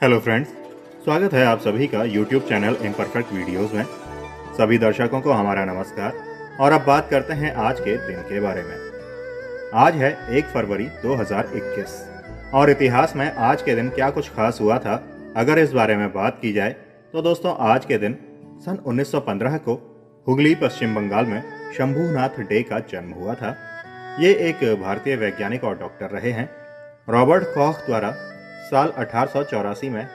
Hello friends, स्वागत है आप सभी का यूट्यूब चैनल इम्परफेक्ट वीडियोस में। सभी दर्शकों को हमारा नमस्कार। और अब बात करते हैं आज के दिन के बारे में। आज है 1 फरवरी 2021 और इतिहास में आज के दिन क्या कुछ खास हुआ था, अगर इस बारे में बात की जाए तो दोस्तों आज के दिन सन 1915 को हुगली पश्चिम बंगाल में शंभूनाथ डे का जन्म हुआ था। ये एक भारतीय वैज्ञानिक और डॉक्टर रहे हैं। रॉबर्ट कॉख द्वारा साल 1884 में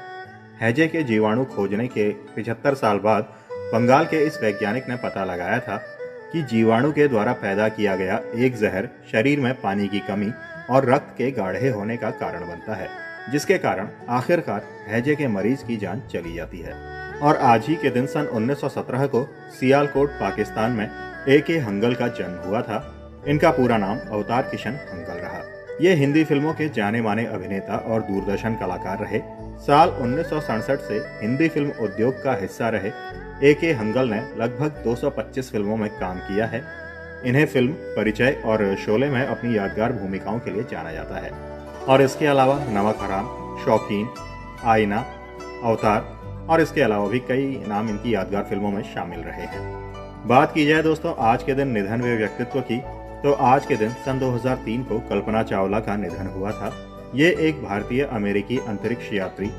हैजे के जीवाणु खोजने के 75 साल बाद बंगाल के इस वैज्ञानिक ने पता लगाया था कि जीवाणु के द्वारा पैदा किया गया एक जहर शरीर में पानी की कमी और रक्त के गाढ़े होने का कारण बनता है, जिसके कारण आखिरकार हैजे के मरीज की जान चली जाती है। और आज ही के दिन सन 1917 को सियालकोट पाकिस्तान में A.K. हंगल का जन्म हुआ था। इनका पूरा नाम अवतार किशन हंगल रहा। ये हिंदी फिल्मों के जाने माने अभिनेता और दूरदर्शन कलाकार रहे। साल 1967 से हिंदी फिल्म उद्योग का हिस्सा रहे A.K. हंगल ने लगभग 225 फिल्मों में काम किया है। इन्हें फिल्म परिचय और शोले में अपनी यादगार भूमिकाओं के लिए जाना जाता है। और इसके अलावा नमक हराम, शौकीन, आईना, अवतार और इसके अलावा भी कई नाम इनकी यादगार फिल्मों में शामिल रहे हैं। बात की जाए दोस्तों आज के दिन निधन हुए व्यक्तित्व की, तो आज के दिन सन 2003 को कल्पना चावला का निधन हुआ था। ये एक भारतीय अमेरिकी अंतरिक्ष यात्री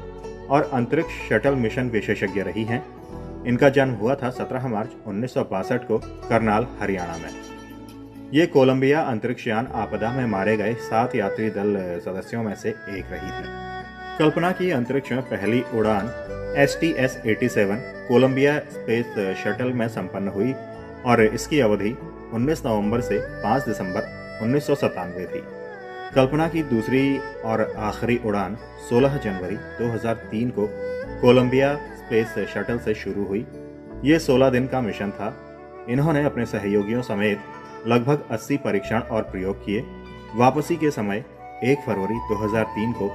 और अंतरिक्ष शटल मिशन विशेषज्ञ रही हैं। इनका जन्म हुआ था 17 मार्च 1962 को करनाल, हरियाणा में। ये कोलंबिया अंतरिक्ष यान आपदा में मारे गए 7 यात्री दल सदस्यों में से एक रही थी। कल्पना की अंतरिक्ष में पहली उड़ान STS-87 कोलंबिया स्पेस शटल में संपन्न हुई और इसकी अवधि 19 नवंबर से 5 दिसंबर 1997 थी। कल्पना की दूसरी और आखिरी उड़ान 16 जनवरी 2003 को कोलंबिया स्पेस शटल से शुरू हुई। ये 16 दिन का मिशन था। इन्होंने अपने सहयोगियों समेत लगभग 80 परीक्षण और प्रयोग किए। वापसी के समय 1 फरवरी 2003 को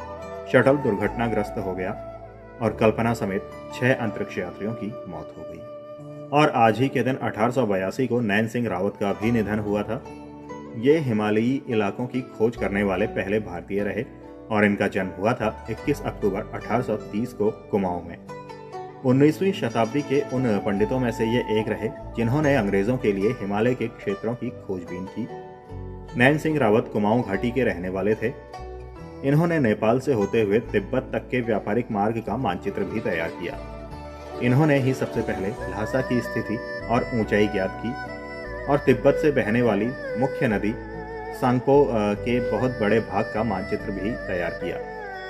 शटल दुर्घटनाग्रस्त हो गया और कल्पना समेत 6 अंतरिक्ष यात्रियों की मौत हो गई। और आज ही के दिन 1882 को नैन सिंह रावत का भी निधन हुआ था। ये हिमालयी इलाकों की खोज करने वाले पहले भारतीय रहे और इनका जन्म हुआ था 21 अक्टूबर 1830 को कुमाऊं में। 19वीं शताब्दी के उन पंडितों में से ये एक रहे जिन्होंने अंग्रेजों के लिए हिमालय के क्षेत्रों की खोजबीन की। नैन सिंह रावत कुमाऊं घाटी के रहने वाले थे। इन्होंने नेपाल से होते हुए तिब्बत तक के व्यापारिक मार्ग का मानचित्र भी तैयार किया। इन्होंने ही सबसे पहले ल्हासा की स्थिति और ऊंचाई ज्ञात की और तिब्बत से बहने वाली मुख्य नदी सांगपो के बहुत बड़े भाग का मानचित्र भी तैयार किया।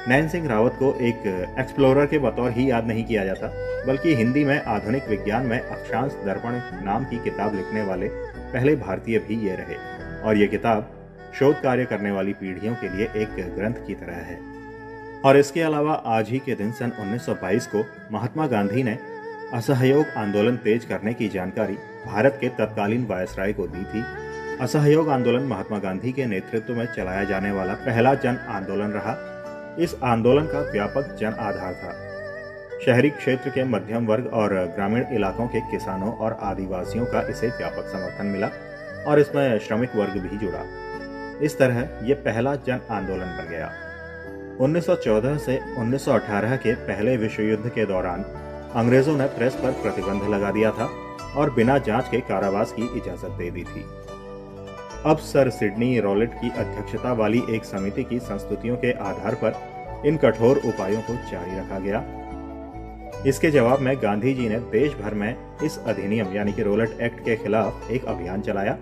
नैन सिंह रावत को एक एक्सप्लोरर के बतौर ही याद नहीं किया जाता, बल्कि हिंदी में आधुनिक विज्ञान में अक्षांश दर्पण नाम की किताब लिखने वाले पहले भारतीय भी ये रहे और ये किताब शोध कार्य करने वाली पीढ़ियों के लिए एक ग्रंथ की तरह है। और इसके अलावा आज ही के दिन सन 1922 को महात्मा गांधी ने असहयोग आंदोलन तेज करने की जानकारी भारत के तत्कालीन वायसराय को दी थी। असहयोग आंदोलन महात्मा गांधी के नेतृत्व में चलाया जाने वाला पहला जन आंदोलन रहा। इस आंदोलन का व्यापक जन आधार था। शहरी क्षेत्र के मध्यम वर्ग और ग्रामीण इलाकों के किसानों और आदिवासियों का इसे व्यापक समर्थन मिला और इसमें श्रमिक वर्ग भी जुड़ा। इस तरह यह पहला जन आंदोलन बन गया। 1914 से 1918 के पहले विश्व युद्ध के दौरान अंग्रेजों ने प्रेस पर प्रतिबंध लगा दिया था और बिना जांच के कारावास की इजाजत दे दी थी। अब सर सिडनी रॉलेट की अध्यक्षता वाली एक समिति की संस्तुतियों के आधार पर इन कठोर उपायों को जारी रखा गया। इसके जवाब में गांधी जी ने देश भर में इस अधिनियम यानी कि रॉलेट एक्ट के खिलाफ एक अभियान चलाया।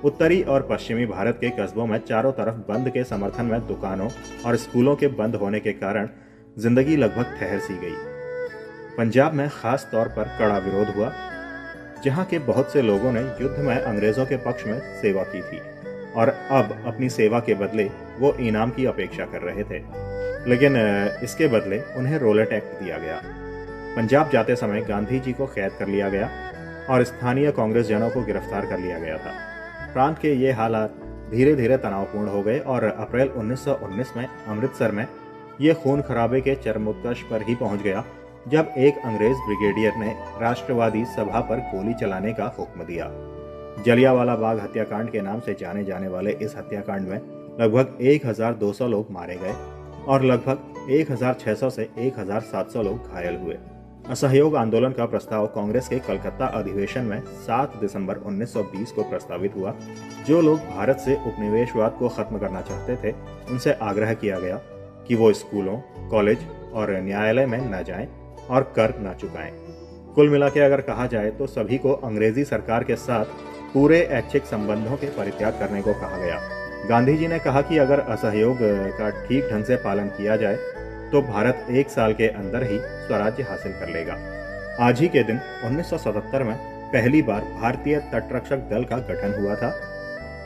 उत्तरी और पश्चिमी भारत के कस्बों में चारों तरफ बंद के समर्थन में दुकानों और स्कूलों के बंद होने के कारण जिंदगी लगभग ठहर सी गई। पंजाब में खास तौर पर कड़ा विरोध हुआ, जहां के बहुत से लोगों ने युद्ध में अंग्रेजों के पक्ष में सेवा की थी और अब अपनी सेवा के बदले वो इनाम की अपेक्षा कर रहे थे, लेकिन इसके बदले उन्हें रॉलेट एक्ट दिया गया। पंजाब जाते समय गांधी जी को कैद कर लिया गया और स्थानीय कांग्रेस जनों को गिरफ्तार कर लिया गया था। प्रांत के ये हालात धीरे धीरे तनावपूर्ण हो गए और अप्रैल 1919 में अमृतसर में ये खून खराबे के चरमोत्कर्ष पर ही पहुंच गया जब एक अंग्रेज ब्रिगेडियर ने राष्ट्रवादी सभा पर गोली चलाने का हुक्म दिया। जलियांवाला बाग हत्याकांड के नाम से जाने जाने वाले इस हत्याकांड में लगभग 1200 लोग मारे गए और लगभग 1600 से 1700 लोग घायल हुए। असहयोग आंदोलन का प्रस्ताव कांग्रेस के कलकत्ता अधिवेशन में 7 दिसंबर 1920 को प्रस्तावित हुआ। जो लोग भारत से उपनिवेशवाद को खत्म करना चाहते थे, उनसे आग्रह किया गया कि वो स्कूलों, कॉलेज और न्यायालय में न जाएं और कर न चुकाएं। कुल मिला के अगर कहा जाए तो सभी को अंग्रेजी सरकार के साथ पूरे ऐच्छिक संबंधों के परित्याग करने को कहा गया। गांधी जी ने कहा कि अगर असहयोग का ठीक ढंग से पालन किया जाए तो भारत 1 साल के अंदर ही स्वराज्य हासिल कर लेगा। आज ही के दिन 1977 में पहली बार भारतीय तटरक्षक दल का गठन हुआ था।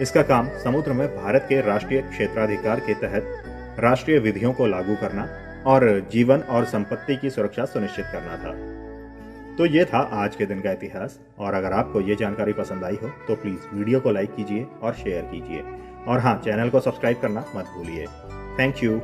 इसका काम समुद्र में भारत के राष्ट्रीय क्षेत्राधिकार के तहत राष्ट्रीय विधियों को लागू करना और जीवन और संपत्ति की सुरक्षा सुनिश्चित करना था। तो ये था आज के दिन का इतिहास। और अगर आपको ये जानकारी पसंद आई हो तो प्लीज़ वीडियो को लाइक कीजिए और शेयर कीजिए। और हाँ, चैनल को सब्सक्राइब करना मत भूलिए। Thank you.